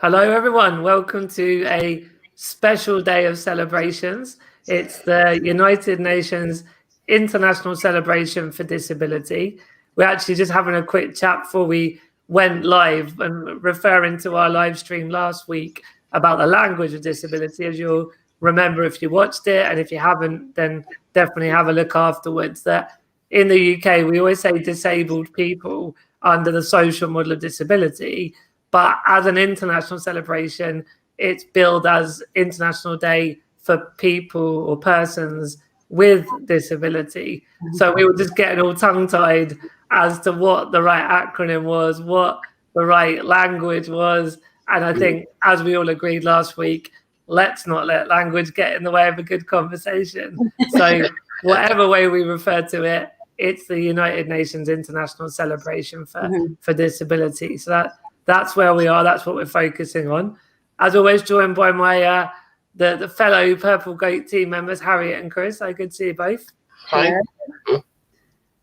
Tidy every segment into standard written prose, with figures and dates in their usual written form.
Hello, everyone. Welcome to a special day of celebrations. It's the United Nations International Celebration for Disability. We're actually just having a quick chat before we went live and referring to our live stream last week about the language of disability, as you'll remember if you watched it. And if you haven't, then definitely have a look afterwards. That in the UK, we always say disabled people under the social model of disability. But as an international celebration, it's billed as International Day for people or persons with disability. So we were just getting all tongue-tied as to what the right acronym was, what the right language was. And I think, as we all agreed last week, let's not let language get in the way of a good conversation. So whatever way we refer to it, it's the United Nations International Celebration for Disability. So that's where we are. That's what we're focusing on. As always, joined by my the fellow Purple Goat team members, Harriet and Chris. So good to see you both. Hi.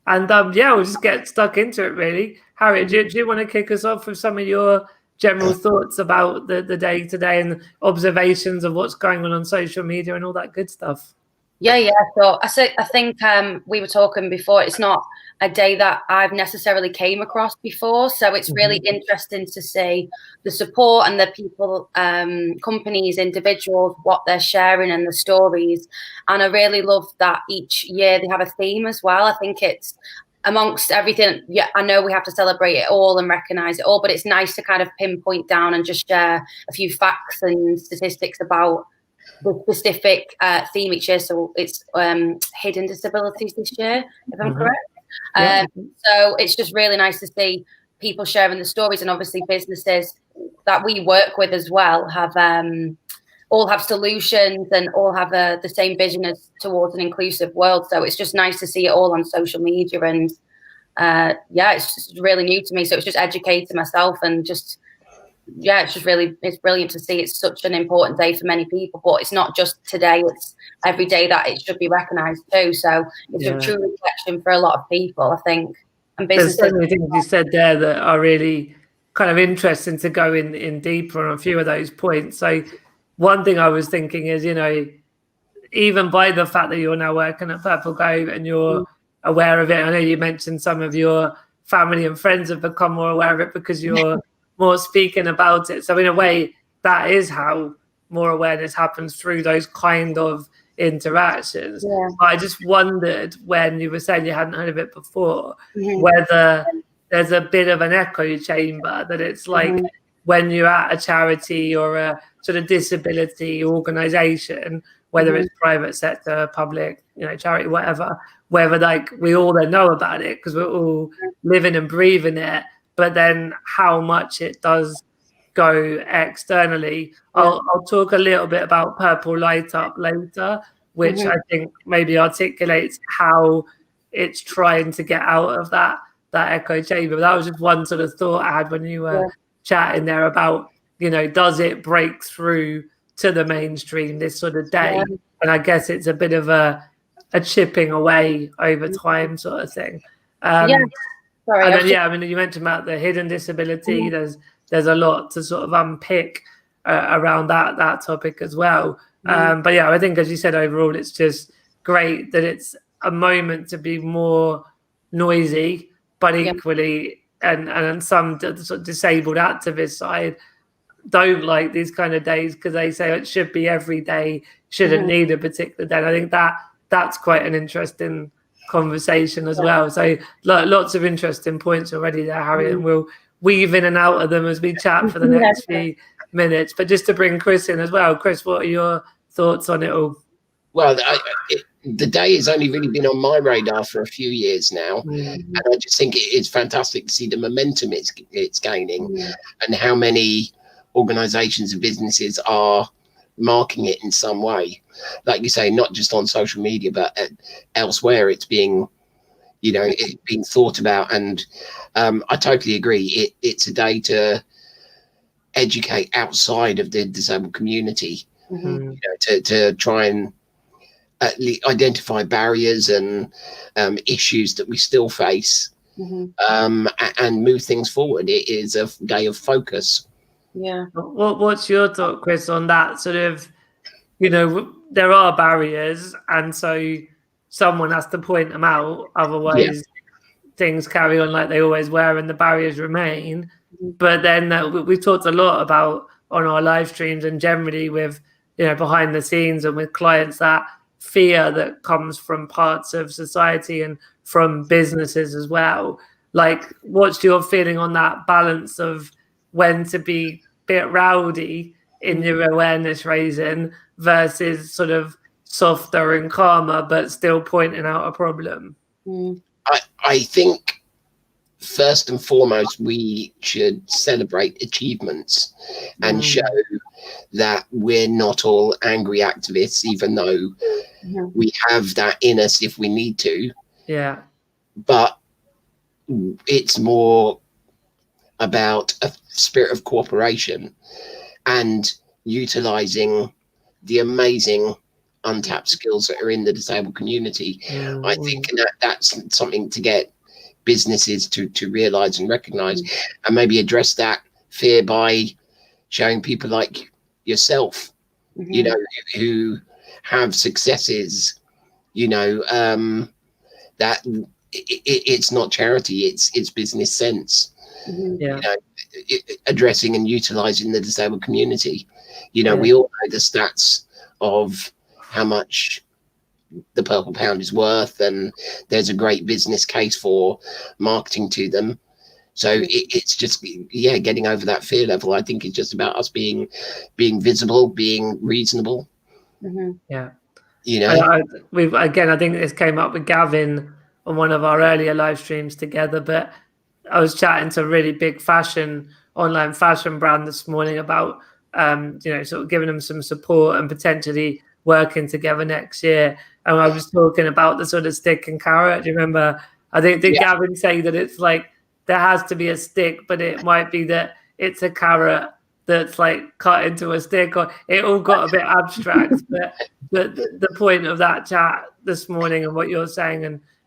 And we'll just get stuck into it, really. Harriet, do you want to kick us off with some of your general thoughts about the day today and observations of what's going on social media and all that good stuff? Yeah. So I think we were talking before. It's not a day that I've necessarily came across before, so it's really interesting to see the support and the people, companies, individuals, what they're sharing and the stories. And I really love that each year they have a theme as well. I think it's amongst everything. Yeah, I know we have to celebrate it all and recognize it all, but it's nice to kind of pinpoint down and just share a few facts and statistics about the specific theme each year. So it's hidden disabilities this year, if I'm correct. So it's just really nice to see people sharing the stories, and obviously businesses that we work with as well have all have solutions and all have the same vision as towards an inclusive world. So it's just nice to see it all on social media, and it's just really new to me. So it's just educating myself and just. Yeah, it's brilliant to see. It's such an important day for many people, but it's not just today, it's every day that it should be recognised too. So it's a true reflection for a lot of people, I think. And businesses. There's so many things you said there that are really kind of interesting to go in deeper on a few of those points. So one thing I was thinking is, even by the fact that you're now working at Purple Goat and you're aware of it, I know you mentioned some of your family and friends have become more aware of it because you're more speaking about it. So in a way, that is how more awareness happens, through those kind of interactions. I just wondered, when you were saying you hadn't heard of it before, whether there's a bit of an echo chamber, that it's like when you're at a charity or a sort of disability organization, whether it's private sector, public, charity, whatever, whether like we all then know about it because we're all living and breathing it. But then how much it does go externally. I'll talk a little bit about Purple Light Up later, which I think maybe articulates how it's trying to get out of that echo chamber. But that was just one sort of thought I had when you were chatting there about, does it break through to the mainstream this sort of day? And I guess it's a bit of a chipping away over time sort of thing. Sorry, and then, you mentioned about the hidden disability. There's a lot to sort of unpick around that topic as well. But I think, as you said, overall, it's just great that it's a moment to be more noisy, but equally, and some sort of disabled activist side don't like these kind of days because they say it should be every day, shouldn't need a particular day. And I think that's quite an interesting conversation as well. So lots of interesting points already there, Harriet, and we'll weave in and out of them as we chat for the next few minutes. But just to bring Chris in as well. Chris, what are your thoughts on it all? Well, the day has only really been on my radar for a few years now, and I just think it's fantastic to see the momentum it's gaining, and how many organisations and businesses are marking it in some way. Like you say, not just on social media, but elsewhere, it's being, it's being thought about. And I totally agree. It's a day to educate outside of the disabled community, to try and identify barriers and issues that we still face, and move things forward. It is a day of focus. Yeah. What's your thought, Chris, on that sort of, you know, there are barriers, and so someone has to point them out, otherwise things carry on like they always were and the barriers remain. But then we've talked a lot about on our live streams and generally with, you know, behind the scenes and with clients, that fear that comes from parts of society and from businesses as well. Like, what's your feeling on that balance of when to be a bit rowdy in your awareness raising versus sort of softer and calmer but still pointing out a problem? I think first and foremost, we should celebrate achievements and show that we're not all angry activists, even though we have that in us if we need to. Yeah. But it's more about a spirit of cooperation and utilizing the amazing untapped skills that are in the disabled community. I think that's something to get businesses to realize and recognize, and maybe address that fear by showing people like yourself, you know, who have successes, you know, that it's not charity, it's business sense. You know, addressing and utilizing the disabled community. You know, we all know the stats of how much the Purple Pound is worth, and there's a great business case for marketing to them. So it's just, getting over that fear level. I think it's just about us being visible, being reasonable. Yeah. You know, I think this came up with Gavin on one of our earlier live streams together, but I was chatting to a really big online fashion brand this morning about, you know, sort of giving them some support and potentially working together next year. And I was talking about the sort of stick and carrot. Do you remember? I think did Gavin say that it's like there has to be a stick, but it might be that it's a carrot that's like cut into a stick, or it all got a bit abstract. But the point of that chat this morning and what you're saying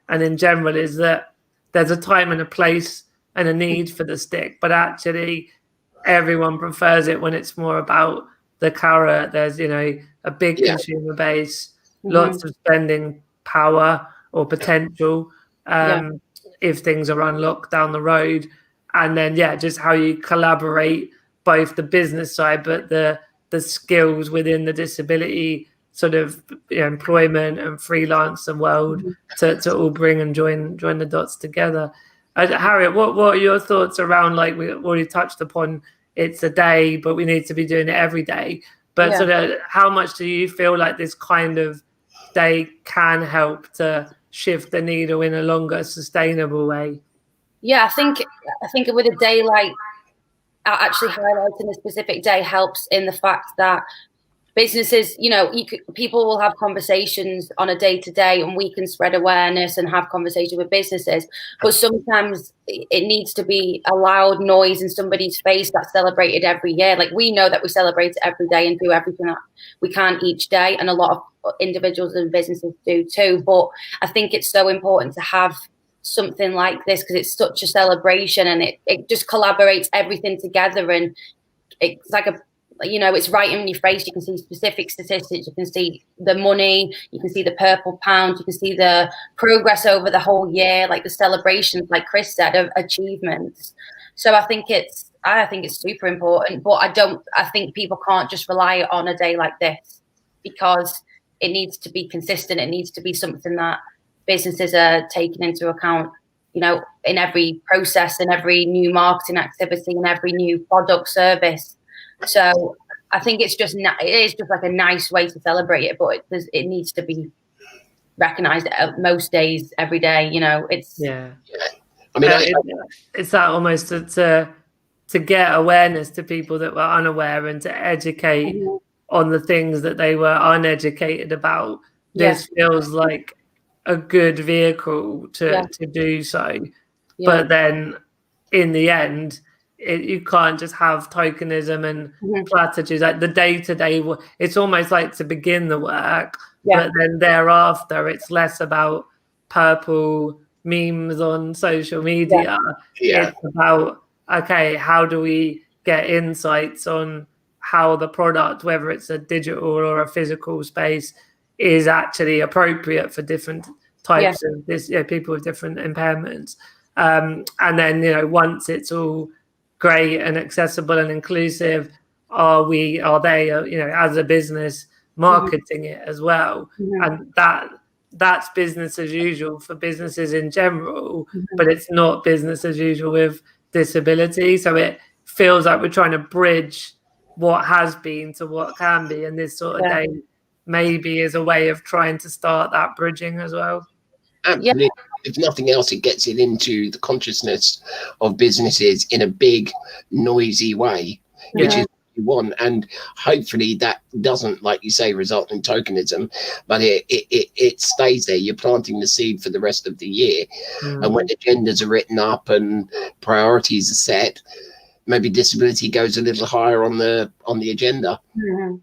and in general is that there's a time and a place and a need for the stick, but actually everyone prefers it when it's more about the carrot. There's, you know, a big consumer base, lots of spending power or potential if things are unlocked down the road. And then, just how you collaborate both the business side, but the skills within the disability sort of, you know, employment and freelance and world to all bring and join the dots together. Harriet, what are your thoughts around, like we already touched upon, it's a day, but we need to be doing it every day. But sort of how much do you feel like this kind of day can help to shift the needle in a longer, sustainable way? Yeah, I think with a day like actually highlighting a specific day helps in the fact that businesses, you know, people will have conversations on a day-to-day, and we can spread awareness and have conversations with businesses. But sometimes it needs to be a loud noise in somebody's face that's celebrated every year. Like, we know that we celebrate it every day and do everything that we can each day, and a lot of individuals and businesses do too. But I think it's so important to have something like this because it's such a celebration, and it just collaborates everything together, and it's like it's right in your face. You can see specific statistics, you can see the money, you can see the Purple Pound, you can see the progress over the whole year, like the celebrations, like Chris said, of achievements. So I think it's super important, but I think people can't just rely on a day like this, because it needs to be consistent. It needs to be something that businesses are taking into account, you know, in every process, in every new marketing activity, in every new product service. So I think it is just like a nice way to celebrate it, but it needs to be recognized at most days, every day. You know, it's I mean, it's that almost to get awareness to people that were unaware and to educate on the things that they were uneducated about. This feels like a good vehicle to do so, but then in the end, you can't just have tokenism and platitudes. Like the day-to-day, it's almost like to begin the work, but then thereafter, it's less about purple memes on social media. It's about, okay, how do we get insights on how the product, whether it's a digital or a physical space, is actually appropriate for different types of this, people with different impairments. And then, once it's all great and accessible and inclusive, are they, as a business, marketing it as well? And that's business as usual for businesses in general, but it's not business as usual with disability. So it feels like we're trying to bridge what has been to what can be, and this sort of day maybe is a way of trying to start that bridging as well. Absolutely. If nothing else, it gets it into the consciousness of businesses in a big, noisy way, which is what you want. And hopefully that doesn't, like you say, result in tokenism, but it stays there. You're planting the seed for the rest of the year. And when agendas are written up and priorities are set, maybe disability goes a little higher on the agenda.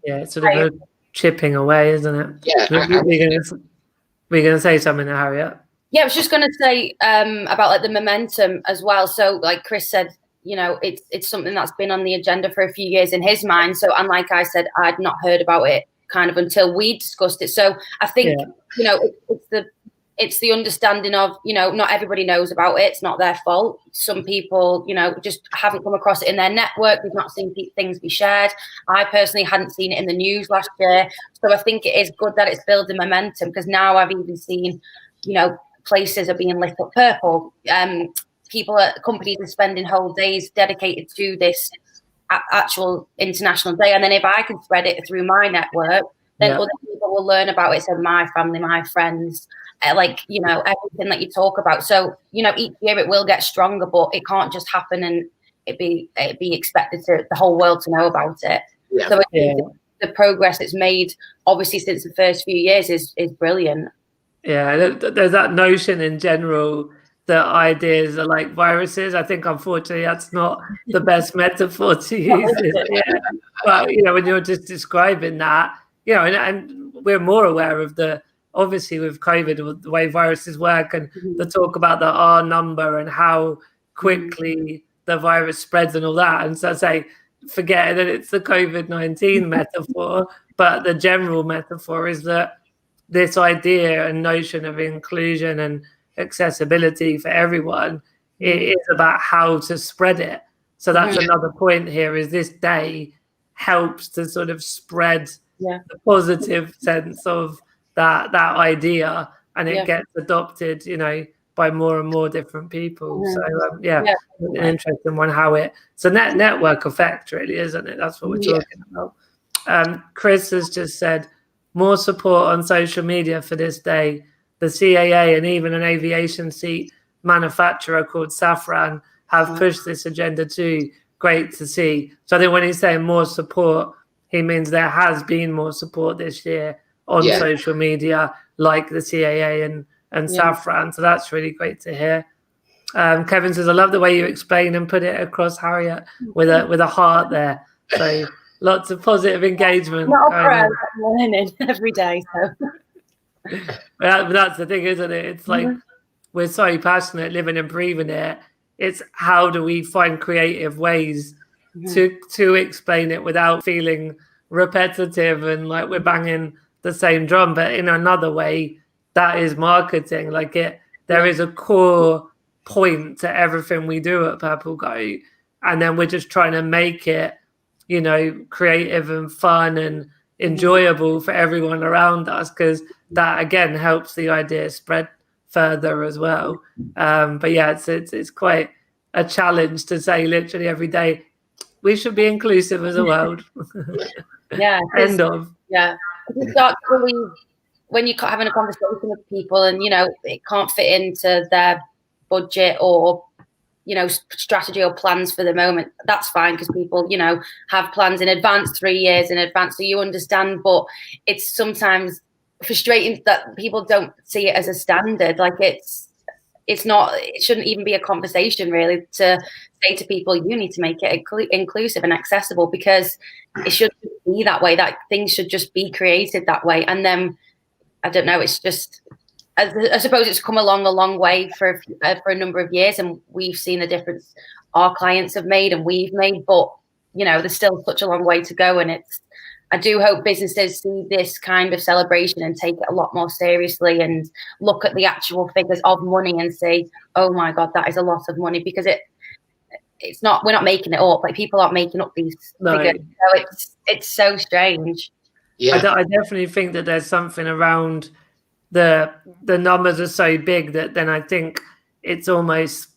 Yeah, it's sort of a chipping away, isn't it? Yeah. We're going to say something, Harriet. Yeah, I was just going to say about like the momentum as well. So like Chris said, it's something that's been on the agenda for a few years in his mind. So, and like I said, I'd not heard about it kind of until we discussed it. So I think, it's the understanding of, not everybody knows about it. It's not their fault. Some people, just haven't come across it in their network. They've not seen things be shared. I personally hadn't seen it in the news last year. So I think it is good that it's building momentum, because now I've even seen, places are being lit up purple. Companies are spending whole days dedicated to this actual international day. And then if I can spread it through my network, then other people will learn about it. So my family, my friends, everything that you talk about. So, each year it will get stronger, but it can't just happen and it be expected to the whole world to know about it. Yeah. So the progress it's made, obviously, since the first few years is brilliant. Yeah, there's that notion in general that ideas are like viruses. I think, unfortunately, that's not the best metaphor to use. But, when you're just describing that, and we're more aware of obviously with COVID, the way viruses work, and the talk about the R number and how quickly the virus spreads and all that. And so I say, forget that it's the COVID-19 metaphor, but the general metaphor is that this idea and notion of inclusion and accessibility for everyone, it is about how to spread it. So that's another point here, is this day helps to sort of spread the positive sense of that idea, and it gets adopted, by more and more different people. So an interesting one, how it's a network effect, really, isn't it? That's what we're talking about. Chris has just said more support on social media for this day. The CAA and even an aviation seat manufacturer called Safran have pushed this agenda too. Great to see. So I think when he's saying more support, he means there has been more support this year on social media, like the CAA and Safran. So that's really great to hear. Kevin says, I love the way you explain and put it across, Harriet, with a heart there. So lots of positive engagement. I'm learning every day. So. But that's the thing, isn't it? It's like we're so passionate, living and breathing it. It's how do we find creative ways to explain it without feeling repetitive and like we're banging the same drum, but in another way that is marketing. Like there is a core point to everything we do at Purple Goat, and then we're just trying to make it, creative and fun and enjoyable for everyone around us, because that again helps the idea spread further as well. But yeah, it's quite a challenge to say literally every day we should be inclusive as a world. End of. Yeah. You start to believe when you're having a conversation with people and, it can't fit into their budget or, strategy or plans for the moment, that's fine, because people, have plans in advance, 3 years in advance, so you understand. But it's sometimes frustrating that people don't see it as a standard. Like it's not, it shouldn't even be a conversation really to say to people, you need to make it inclusive and accessible, because it should be that way, that things should just be created that way. And then, I don't know, it's just, I suppose it's come along a long way for a number of years, and we've seen the difference our clients have made and we've made, but you know, there's still such a long way to go, and I do hope businesses see this kind of celebration and take it a lot more seriously and look at the actual figures of money and say, oh my God, that is a lot of money, because it's not, we're not making it up. Like, people aren't making up these figures. So it's so strange. Yeah, I definitely think that there's something around the numbers are so big that then I think it's almost,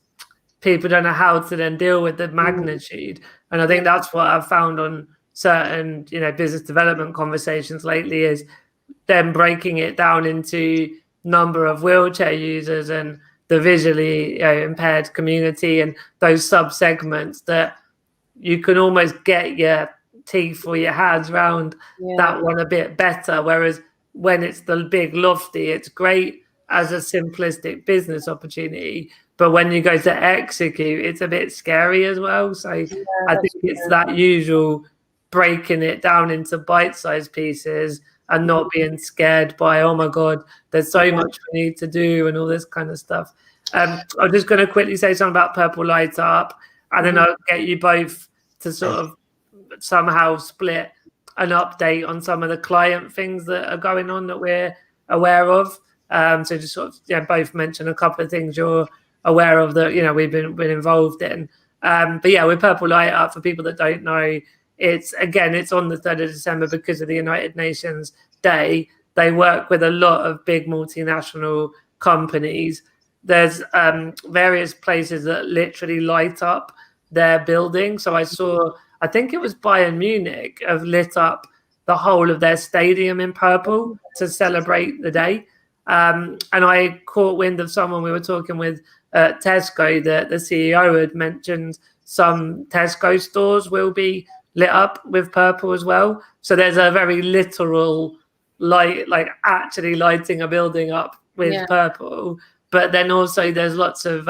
people don't know how to then deal with the magnitude. And I think that's what I've found on certain, you know, business development conversations lately, is them breaking it down into number of wheelchair users and the visually, you know, impaired community and those sub-segments, that you can almost get your teeth or your hands around that one a bit better. Whereas when it's the big lofty, it's great as a simplistic business opportunity, but when you go to execute, it's a bit scary as well. So I think it's that usual breaking it down into bite-sized pieces and not being scared by, oh my God, there's so much we need to do and all this kind of stuff. I'm just going to quickly say something about Purple Light Up, and then I'll get you both to sort of somehow split an update on some of the client things that are going on that we're aware of. So just sort of both mention a couple of things you're aware of that, you know, we've been involved in. But yeah, with Purple Light Up, for people that don't know, it's on the 3rd of December because of the United Nations Day. They work with a lot of big multinational companies. There's various places that literally light up their building. So I think it was Bayern Munich have lit up the whole of their stadium in purple to celebrate the day. And I caught wind of someone we were talking with at Tesco, that the CEO had mentioned some Tesco stores will be lit up with purple as well. So there's a very literal light, like actually lighting a building up with purple. But then also there's lots of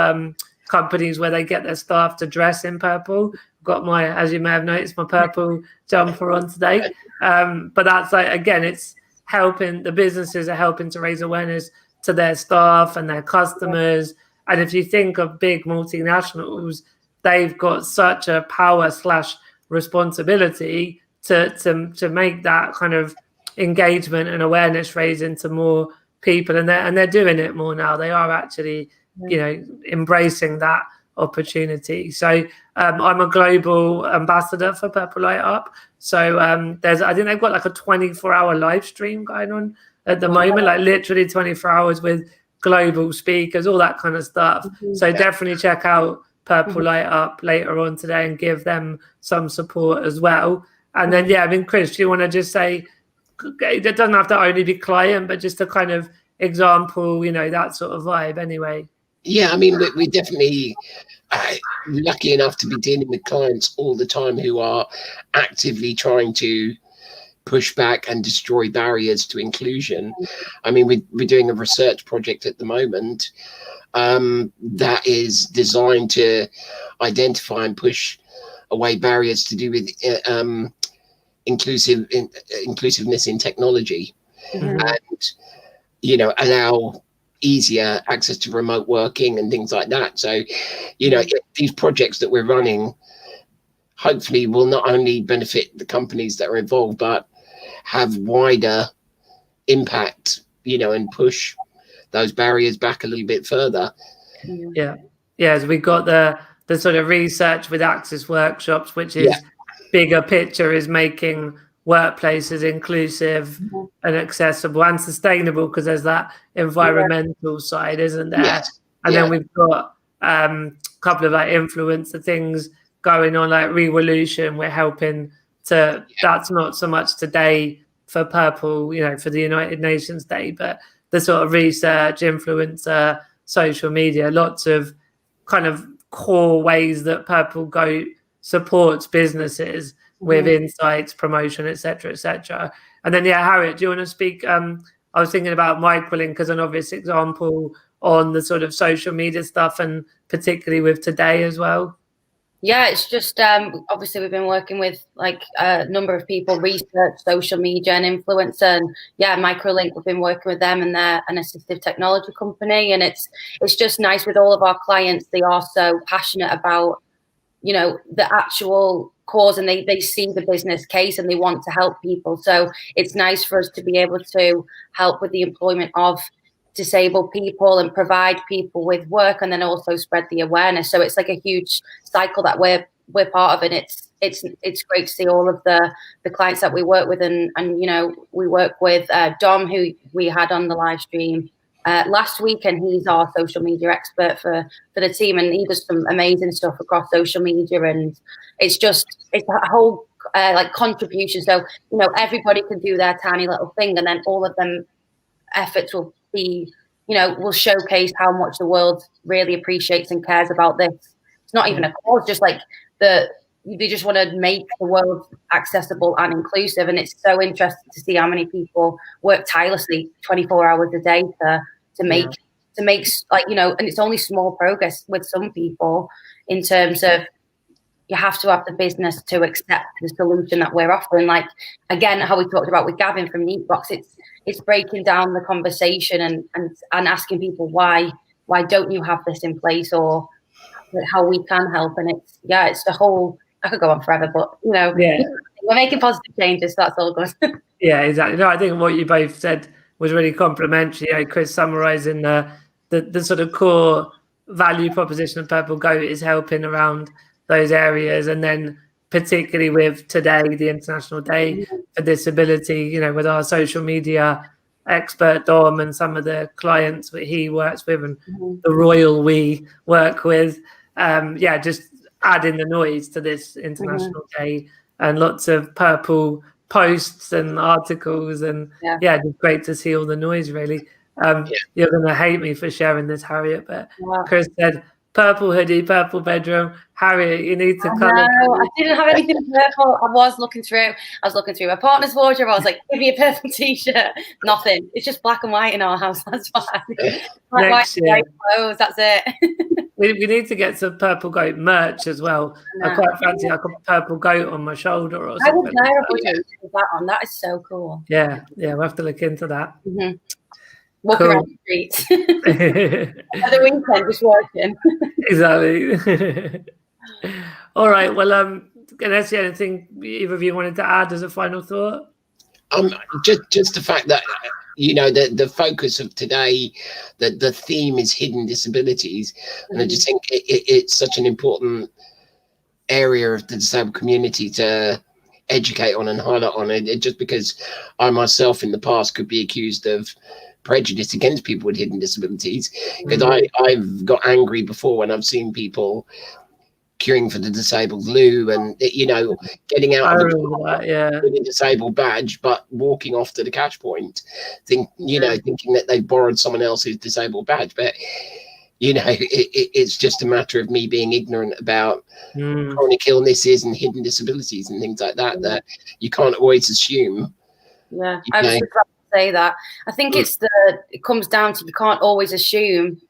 companies where they get their staff to dress in purple. Got my, as you may have noticed, my purple jumper on today. But that's like, again, it's helping, the businesses are helping to raise awareness to their staff and their customers. And if you think of big multinationals, they've got such a power / responsibility to make that kind of engagement and awareness raising to more people, and they're doing it more now. They are actually, you know, embracing that opportunity. So I'm a global ambassador for Purple Light Up. So I think they've got like a 24-hour live stream going on at the moment, like literally 24 hours with global speakers, all that kind of stuff. So definitely check out Purple Light Up later on today and give them some support as well. And then, I mean, Chris, do you want to just say, it doesn't have to only be client, but just a kind of example, you know, that sort of vibe anyway? Yeah, I mean, we're definitely lucky enough to be dealing with clients all the time who are actively trying to push back and destroy barriers to inclusion. I mean, we're doing a research project at the moment that is designed to identify and push away barriers to do with inclusiveness in technology, and, you know, allow easier access to remote working and things like that. So, you know, these projects that we're running hopefully will not only benefit the companies that are involved, but have wider impact, you know, and push those barriers back a little bit further. So we got the sort of research with Access workshops, which is bigger picture, is making workplaces inclusive and accessible and sustainable, because there's that environmental side, isn't there? And then we've got a couple of like influencer things going on, like Revolution. We're helping to, that's not so much today for Purple, you know, for the United Nations Day, but the sort of research, influencer, social media, lots of kind of core ways that Purple Goat supports businesses with insights, promotion, etc., etc. And then, Harriet, do you want to speak? I was thinking about Microlink as an obvious example on the sort of social media stuff, and particularly with today as well. Yeah, it's just obviously we've been working with like a number of people, research, social media, and influencer. And Microlink, we've been working with them, and they're an assistive technology company. And it's just nice with all of our clients. They are so passionate about you know, the actual cause, and they see the business case and they want to help people. So it's nice for us to be able to help with the employment of disabled people and provide people with work, and then also spread the awareness. So it's like a huge cycle that we're part of, and it's great to see all of the clients that we work with, and you know, we work with Dom, who we had on the live stream last week, and he's our social media expert for the team, and he does some amazing stuff across social media, and it's a whole like contribution. So, you know, everybody can do their tiny little thing, and then all of them efforts will be, you know, will showcase how much the world really appreciates and cares about this. It's not even a cause, just like they just want to make the world accessible and inclusive. And it's so interesting to see how many people work tirelessly 24 hours a day to make like, you know, and it's only small progress with some people in terms of, you have to have the business to accept the solution that we're offering. Like, again, how we talked about with Gavin from Neatbox, it's breaking down the conversation and asking people why don't you have this in place, or how we can help. And it's the whole, I could go on forever, but you know, we're making positive changes, so that's all good. Yeah, exactly. No, I think what you both said was really complimentary. You know, Chris summarising the sort of core value proposition of Purple Goat is helping around those areas, and then particularly with today, the International Day for Disability, you know, with our social media expert Dom and some of the clients that he works with, and the royal we work with, just adding the noise to this International Day, and lots of purple posts and articles, and just great to see all the noise, really. You're going to hate me for sharing this, Harriet, but Chris said, purple hoodie, purple bedroom. Harriet, you need to colour. No, I didn't have anything purple. I was looking through my partner's wardrobe. I was like, give me a purple t-shirt. Nothing. It's just black and white in our house. That's fine. Next year. Clothes, that's it. we need to get some Purple Goat merch as well. I quite fancy like a purple goat on my shoulder or something. I would wear a hoodie with that on. That is so cool. Yeah, we'll have to look into that. Walk around the streets. At the weekend, just working. Exactly. All right. Well, can I see anything either of you wanted to add as a final thought? Just the fact that, you know, the focus of today, the theme is hidden disabilities, and I just think it's such an important area of the disabled community to educate on and highlight on it. Just because I myself in the past could be accused of prejudice against people with hidden disabilities, because I've got angry before when I've seen people queuing for the disabled loo, and you know, getting out of the with a disabled badge but walking off to the cash point, thinking that they've borrowed someone else's disabled badge. But you know, it's just a matter of me being ignorant about chronic illnesses and hidden disabilities and things like that, that you can't always assume. I was just about to say that. I think it comes down to, you can't always assume,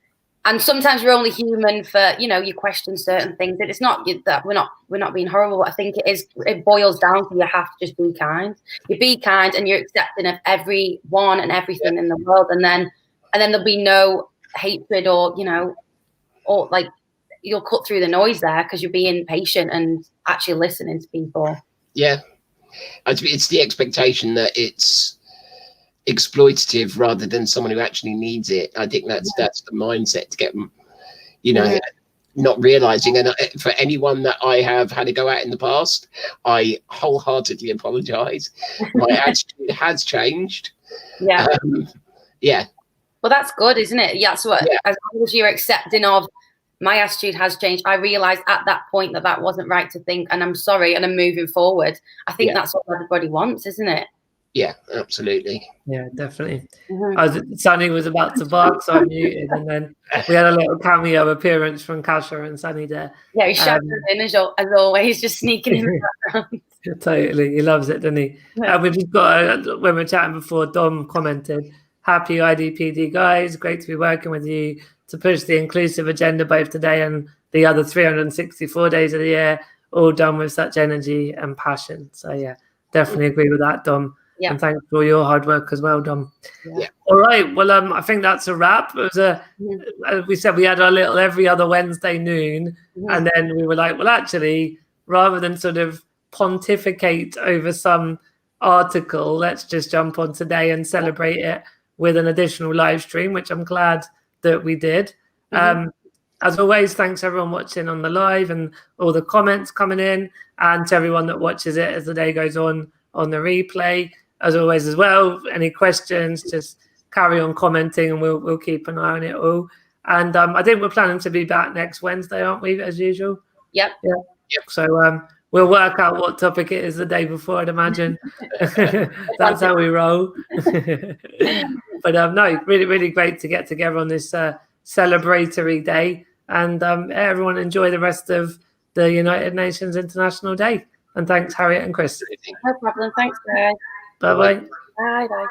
and sometimes we're only human for, you know, you question certain things. It's not that we're not being horrible, but I think it boils down to, you have to just be kind. You be kind and you're accepting of everyone and everything in the world, and then there'll be no hatred, or you know, or like, you'll cut through the noise there because you're being patient and actually listening to people. It's the expectation that it's exploitative rather than someone who actually needs it. I think that's the mindset to get them, you know, not realizing. And for anyone that I have had a go at in the past, I wholeheartedly apologize. My attitude has changed. Well, that's good, isn't it? As long as you're accepting of, my attitude has changed. I realized at that point that wasn't right to think, and I'm sorry, and I'm moving forward. I think that's what everybody wants, isn't it? Yeah, absolutely. Yeah, definitely. Sunny was about to bark, so I muted, and then we had a little cameo appearance from Kasha and Sunny there. Yeah, he's shouting in as always, just sneaking in the background. Totally, he loves it, doesn't he? And we've just got, when we were chatting before, Dom commented, "Happy IDPD guys, great to be working with you to push the inclusive agenda both today and the other 364 days of the year, all done with such energy and passion." So yeah, definitely agree with that, Dom. And thanks for all your hard work as well, Dom. Yeah. All right. Well, I think that's a wrap. It was we said we had our little every other Wednesday noon, and then we were like, well, actually, rather than sort of pontificate over some article, let's just jump on today and celebrate it with an additional live stream, which I'm glad that we did. As always, thanks everyone watching on the live and all the comments coming in, and to everyone that watches it as the day goes on the replay. As always as well, any questions, just carry on commenting and we'll keep an eye on it all. And I think we're planning to be back next Wednesday, aren't we, as usual? Yep. So we'll work out what topic it is the day before, I'd imagine. That's how we roll. But no, really, really great to get together on this celebratory day. And everyone enjoy the rest of the United Nations International Day. And thanks, Harriet and Chris. No problem. Thanks, guys. Bye-bye. Bye-bye.